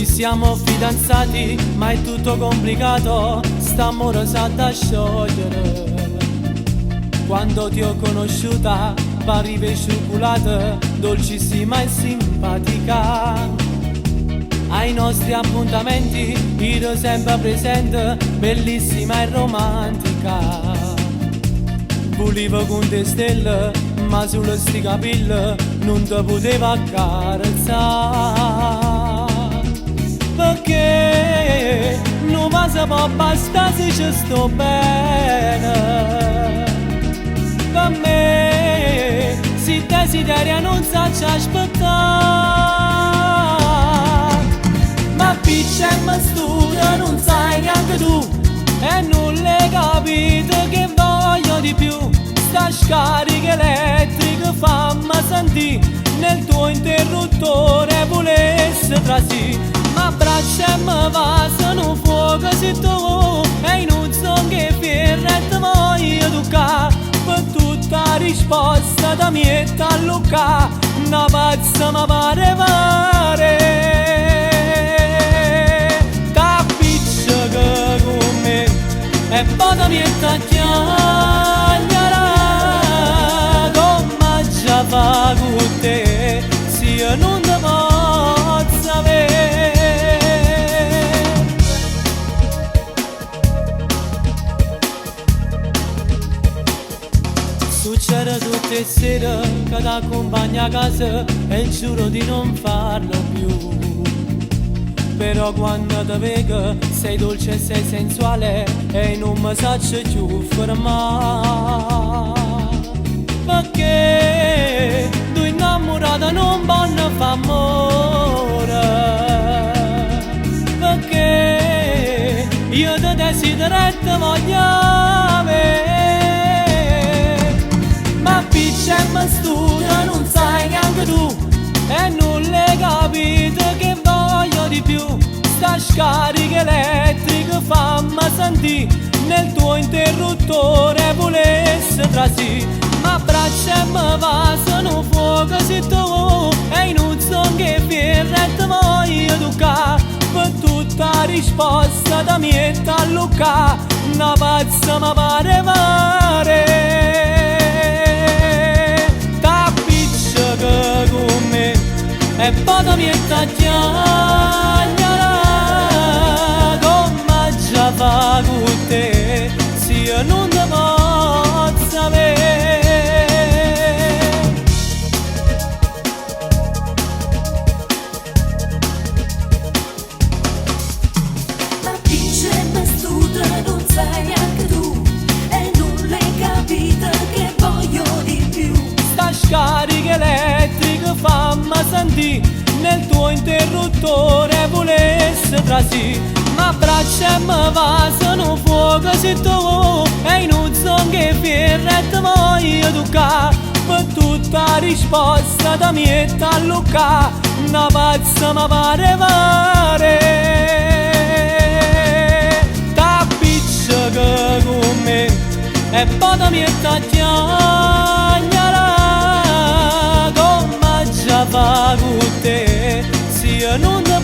siamo fidanzati, ma è tutto complicato, st'amore sa da sciogliere. Quando ti ho conosciuta, parivi scioccolata, dolcissima e simpatica. Ai nostri appuntamenti ero sempre presente, bellissima e romantica. Volevo con te stelle, ma sulle sti capelli non ti potevo accarezzare. Perché non mi si può bastare se ci sto bene. Per me si desideria non sacci aspettare. Ma piccia e mistura non sai neanche tu, e non l'hai capito che voglio di più. Sta scarica elettrica fammi sentire nel tuo interruttore volesse trasì. Ma braccia e mi va se non fuoco se tu, e non so che ferretta voglio toccare. Per tutta risposta da mietta a Luca, una pazza mi pare pare. T'appiccia che con me e poi da mietta a chiagliare, come già fa con te, se io non ti posso avere. Succede tutte le sere che ti accompagno a casa e giuro di non farlo più. Però quando ti vedo sei dolce e sei sensuale e non mi saccio più fermare. Perché tu innamorata non puoi fare amore. Perché io ti desidero e ti voglio avere. Ma piccia e mistura non sai neanche tu, e non l'hai capito che voglio di più. Sta scarica elettrica fammi sentire nel tuo interruttore volesse trasì. Ma braccia e mi va se non fuoco se tu, e non so che ferretta voglio toccare. Per tutta risposta da mietta a Luca, una pazza mi pare pare. T'appiccia che con me e poi da mietta a chiagliare, come già fa con te, se io non ti posso avere. Ma piccia e mistura non sai neanche tu, e non l'hai capito che voglio di più. Sta scarica elettrica fammi sentire nel tuo interruttore volesse trasì. Ma braccia e mi va se non fuoco se tu, e non so che ferretta voglio toccare. Per tutta risposta da mietta a Luca, una pazza mi pare pare. T'appiccia che con me e poi da mietta a chiagliare, come già fa con te, se io non ti